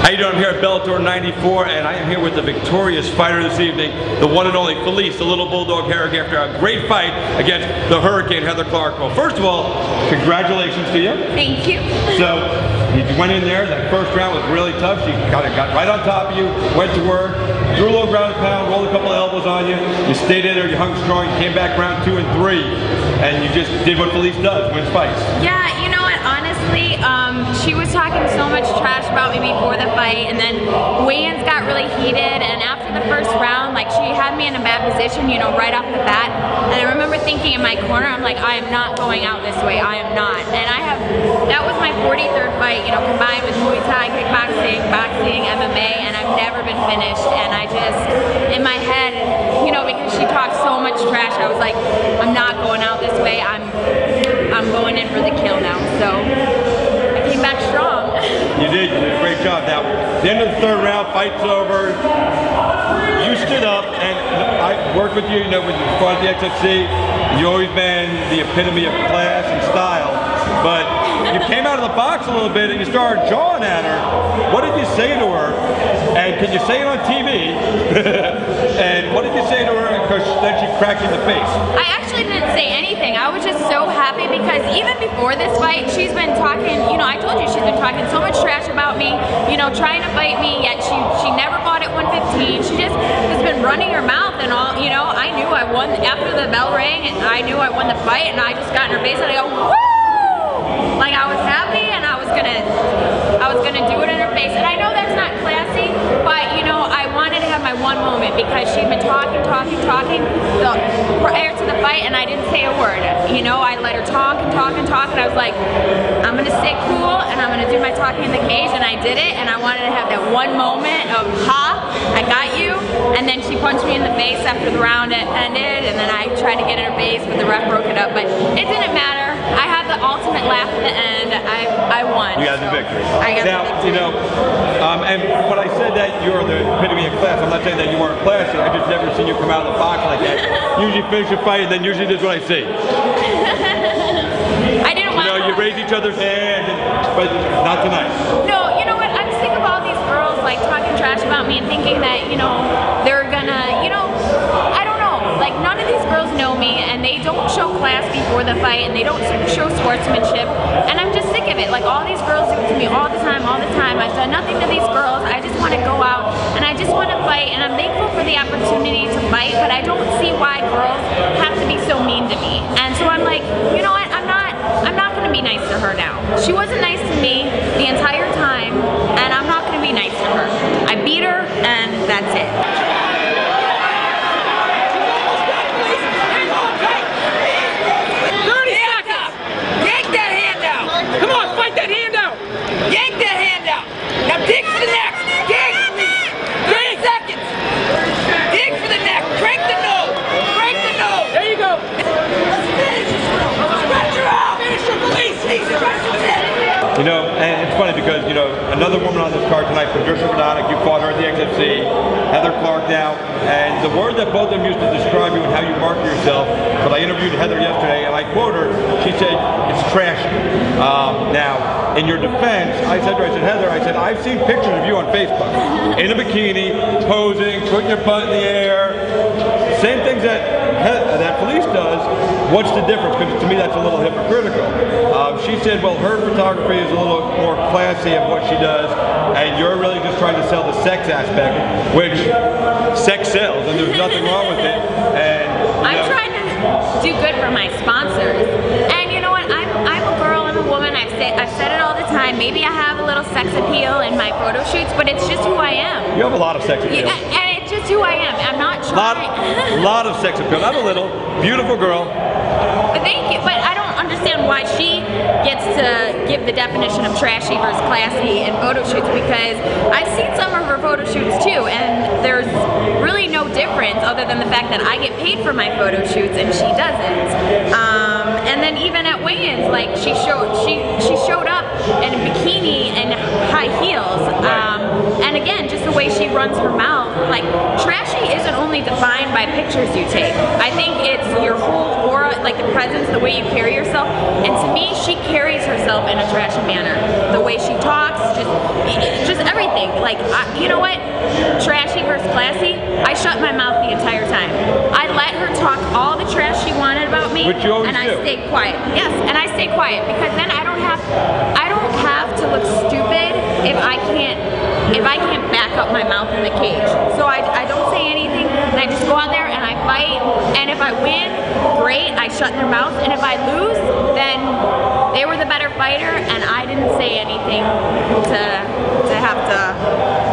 How you doing? I'm here at Bellator 94, and I am here with the victorious fighter this evening, the one and only Felice, the Lil Bulldog Herrig, after a great fight against the Hurricane, Heather Clark. Well, first of all, congratulations to you. Thank you. So, you went in there, that first round was really tough. She got right on top of you, went to work, threw a little ground and pound, rolled a couple of elbows on you. You stayed in there, you hung strong, you came back round 2 and 3, and you just did what Felice does, wins fights. Yeah, you know what, honestly, she was talking so much trash about me before the fight, and then weigh-ins got really heated, and after the first round, like, she had me in a bad position, you know, right off the bat. And I remember thinking in my corner, I'm like, I am not going out this way, I am not. And that was my 43rd fight, you know, combined with Muay Thai, kickboxing, boxing, MMA, and I've never been finished. And I just, in my head, you know, because she talked so much trash, I was like, I'm not going out this way, I'm going in for the kill now. So I came back strong. You did a great job. Now, at the end of the third round, fight's over. You stood up, and I worked with you, you know, when you fought at the XFC. You've always been the epitome of class and style. But you came out of the box a little bit and you started jawing at her. What did you say to her? And can you say it on TV? And what did you say to her? Because then she cracked you in the face. I actually didn't say anything. I was just so happy because even before this fight, she's been talking, you know, I told you she's been talking so much trash about me, you know, trying to fight me, yet she never fought at 115. She just has been running her mouth and all, you know. I knew I won after the bell rang, and I knew I won the fight, and I just got in her face and I go, woo! Like, I was happy and I was gonna do it in her face. And I know that's not classy, but you know, I wanted to have my one moment because she'd been talking prior to the fight, and I didn't say a word. You know, I let her talk and I was like, I'm gonna stay cool and I'm gonna do my talking in the cage, and I did it, and I wanted to have that one moment of, ha, I got you. And then she punched me in the face after the round ended, and then I tried to get in her face, but the rep broke it up. But it didn't matter. I had the ultimate laugh at the end. I won. You got the victory. I got the victory. You know, and when I said that you're the epitome of class, I'm not saying that you weren't classy. I just never seen you come out of the box like that. Usually finish a fight, and then usually this is what I see. I didn't want to. You know, you raise each other's hand, but not tonight. No, you know what? I'm sick of all these girls like talking trash about me and thinking that, you know, they're gonna, you know, I don't know. Like, none of these girls know me, and they don't show class before the fight, and they don't show sportsmanship, and I'm just sick of it. Like, all these girls do it to me all the time. I've done nothing to these girls. I just want to go out, and I just want to fight, and I'm thankful for the opportunity to fight, but I don't see why girls have to be so mean to me. And so I'm like, you know what? I'm not going to be nice to her now. She wasn't nice to me the entire time, and I'm not going to be nice to her. I beat her, and that's it. Come on, fight that hand out! Yank that hand out! Now dig for the neck! Dig! 30 seconds! Dig for the neck! Crank the nose! Crank the nose! There you go! Stretch her out! Finish her, Felice! Stretch her. You know, and it's funny because, you know, another woman on this card tonight, Patricia Verdonic, you fought her at the XFC, Heather Clark now, and the word that both of them used to describe you and how you market yourself, but I interviewed Heather yesterday, and I quote her, she said, it's trashy. Now, in your defense, I said to her, I said, Heather, I said, I've seen pictures of you on Facebook, in a bikini, posing, putting your butt in the air, same things that Felice does. What's the difference? Because to me that's a little hypocritical. She said, well, her photography is a little more classy of what she does, and you're really just trying to sell the sex aspect, which sex sells, and there's nothing wrong with it. And I'm trying to do good for my sponsors. And you know what? I'm a girl, I'm a woman. I've said it all the time. Maybe I have a little sex appeal in my photo shoots, but it's just who I am. You have a lot of sex appeal. And it's just who I am. I'm not trying. Lot of sex appeal. Not a little. Beautiful girl. But thank you. But I don't understand why she gets to give the definition of trashy versus classy in photo shoots, because I've seen some of her photo shoots too, and there's really no difference other than the fact that I get paid for my photo shoots and she doesn't. And then even at weigh-ins, like she showed up in a bikini and high heels. And again, just the way she runs her mouth, like trashy isn't only defined by pictures you take. I think it's your whole aura, like the presence, the way you carry yourself. And to me, she carries herself in a trashy manner. The way she talks, just everything. anything. Like, you know what? Trashy versus classy, I shut my mouth the entire time. I let her talk all the trash she wanted about me, which you always and do. I stayed quiet. Yes, and I stay quiet because then I don't have to look stupid if I can't back up my mouth in the cage. So I don't say anything, and I just go out there and I fight. And if I win, great, I shut their mouth. And if I lose, then they were the better fighter, and I didn't say anything to have to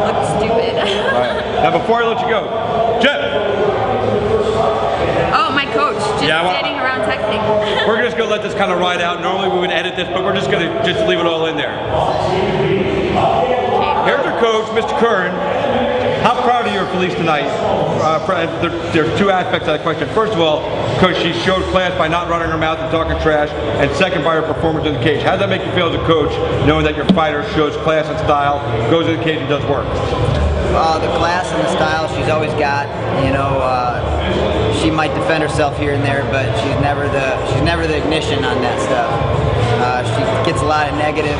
look stupid. Right. Now, before I let you go, Jeff. Oh, my coach, just sitting around texting. We're just gonna let this kind of ride out. Normally we would edit this, but we're just gonna leave it all in there. Here's our coach, Mr. Curran. How proud are you of Felice tonight? There's two aspects of that question. First of all, Coach, she showed class by not running her mouth and talking trash, and second, by her performance in the cage. How does that make you feel as a coach, knowing that your fighter shows class and style, goes in the cage and does work? The class and the style she's always got. You know, she might defend herself here and there, but she's never the ignition on that stuff. She gets a lot of negative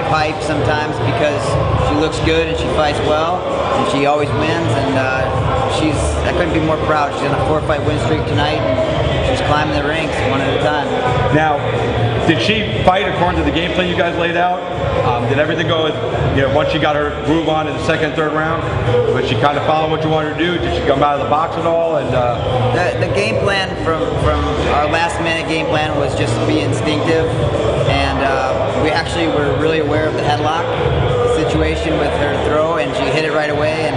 hype sometimes because she looks good and she fights well and she always wins, and I couldn't be more proud. She's on a 4-fight win streak tonight, and she's climbing the ranks one at a time. Now, did she fight according to the game plan you guys laid out? Did everything go, once she got her groove on in the second and third round? Was she kind of following what you wanted to do? Did she come out of the box at all? And the game plan from our last minute game plan was just be instinctive, and we actually were really aware of the headlock situation with her throw, and she hit it right away, and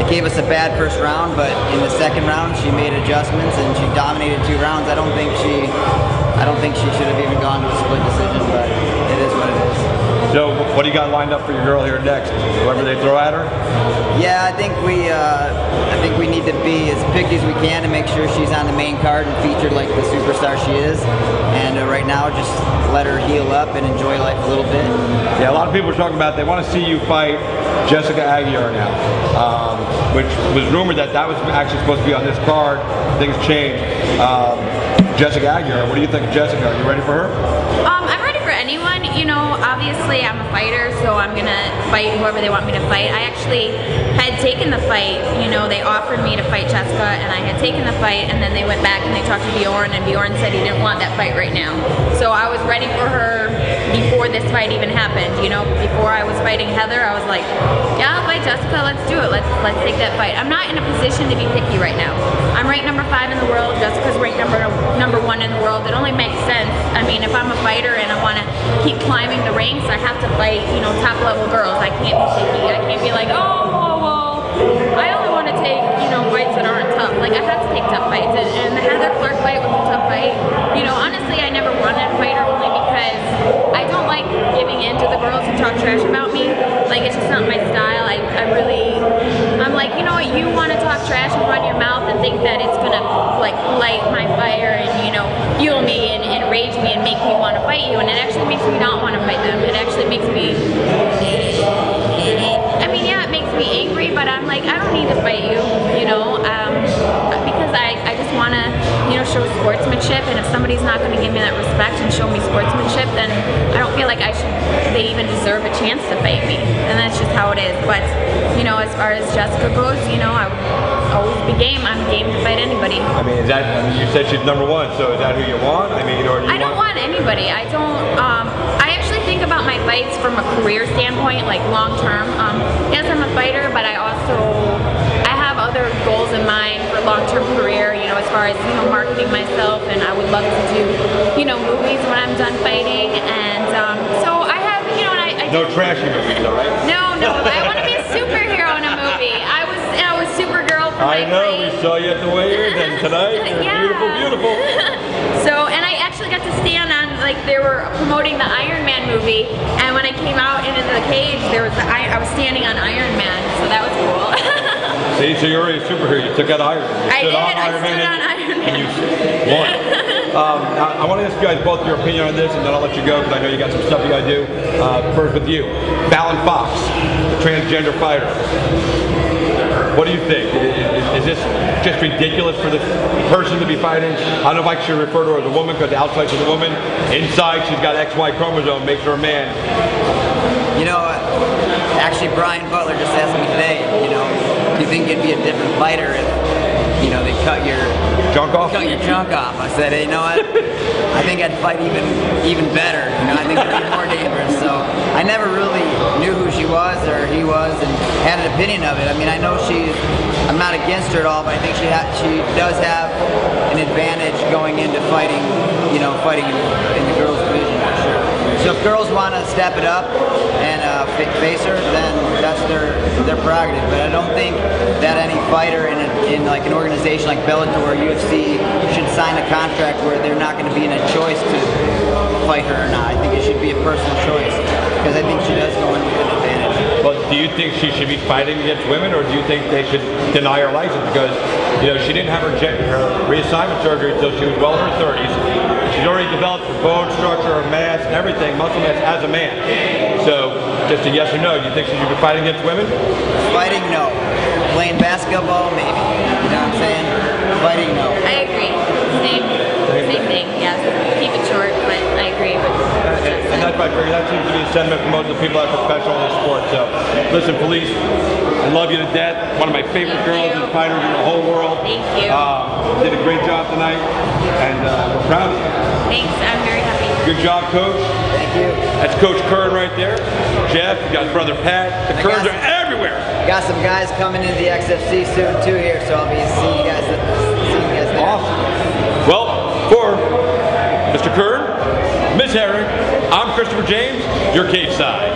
it gave us a bad first round, but in the second round she made adjustments and she dominated 2 rounds. I don't think she should have even gone to a split decision, but it is what it is. So what do you got lined up for your girl here next? Whoever they throw at her? Yeah, I think we need to be as picky as we can to make sure she's on the main card and featured like the superstar she is. And right now, just let her heal up and enjoy life a little bit. Yeah, a lot of people are talking about they want to see you fight Jessica Aguiar now, which was rumored that was actually supposed to be on this card. Things changed. Jessica Aguiar, what do you think of Jessica? Are you ready for her? I'm ready for anyone. You know, obviously I'm a fighter, so I'm gonna fight whoever they want me to fight. I actually had taken the fight. You know, they offered me to fight Jessica, and I had taken the fight, and then they went back and they talked to Bjorn, and Bjorn said he didn't want that fight right now. So I was ready for her before this fight even happened. You know, before I was fighting Heather, I was like, yeah, I'll fight Jessica. Let's do it. Let's take that fight. I'm not in a position to be picky right now. I'm ranked number 5 in the world. Jessica's ranked number 1 in the world. It only makes sense. I mean, if I'm a fighter and I want to keep climbing the ranks, I have to fight, you know, top level girls. I can't be picky. I can't be like, oh, well, I only want to take, you know, fights that aren't tough. Like, I have to take tough fights. And the Heather Clark fight was a tough fight. You know, honestly, I never wanted to fight her only because I don't like giving in to the girls who talk trash about me. Like, it's just not my style. I'm like, you know what, you want to talk trash and run your mouth and think that it's gonna like light my fire and, you know, fuel me and enrage me and make me want to fight you, and it actually makes me not want to fight them. It actually makes me, I mean, yeah, it makes me angry, but I'm like, I don't need to fight you, you know, because I just want to, you know, show sportsmanship, and if somebody's not going to give me that respect and show me sportsmanship, then I don't feel like they even deserve a chance to fight me, and that's just how it is. But, you know, as far as Jessica goes, you know, I would always be game. I'm game to fight anybody. I mean, you said she's number 1, so is that who you want? I mean, or I don't want anybody. I don't, I actually think about my fights from a career standpoint, like long term. Yes, I'm a fighter, but I have other goals in mind for long-term career, you know, as far as, you know, marketing myself, and I would love to do, you know, movies when I'm done fighting, and so I have, you know, and I no trashy movies, though, right? No, I want to be a superhero in a movie. I was Supergirl for my I know, we saw you at the weigh-in, and tonight, you're beautiful, beautiful. So, and I actually got to stand on, like, they were promoting the Iron Man movie, and when I came out into the cage, I was standing on Iron Man, so that was cool. See, so you're already a superhero. You took out Iron Man. I did. I stood on Iron Man. And you won. I want to ask you guys both your opinion on this, and then I'll let you go because I know you got some stuff you got to do. First with you, Fallon Fox, the transgender fighter. What do you think? Is this just ridiculous for this person to be fighting? I don't know if I should refer to her as a woman because outside she's a woman. Inside she's got XY chromosome, makes her a man. You know, Actually, Brian Butler just asked me today, you know, do you think it'd be a different fighter if, you know, they cut your junk off? Cut your junk off. I said, hey, you know what? I think I'd fight even better. You know, I think it'd be more dangerous. So I never really knew who she was or he was and had an opinion of it. I mean, I know I'm not against her at all, but I think she does have an advantage going into fighting, you know, fighting in the girls' division for sure. So if girls want to step it up and face her, then that's their prerogative. But I don't think that any fighter in like an organization like Bellator or UFC should sign a contract where they're not going to be in a choice to fight her or not. I think it should be a personal choice because I think she does go in with an advantage. Well, do you think she should be fighting against women, or do you think they should deny her license because, you know, she didn't have her reassignment surgery until she was well in her 30s. She's already developed her bone structure, her mass, and everything, muscle mass as a man. So, just a yes or no, do you think she should be fighting against women? Fighting, no. Playing basketball, maybe. You know what I'm saying? Fighting, no. I agree. Same thing, yes. Keep it short, but I agree with and that's my figure. That seems to be the sentiment for most of the people that are professional in this sport. So, listen, Felice, I love you to death. One of my favorite girls and fighters in the whole world. Thank you. Did a great job tonight, and we're proud of you. Thanks, I'm very happy. Good job, Coach. Thank you. That's Coach Kern right there. Jeff, you got his brother Pat. The Kerns are everywhere. Got some guys coming into the XFC soon too here, so I'll be seeing you guys there. Awesome. Well, for Mr. Kern, Ms. Herrig, I'm Christopher James, your cage side.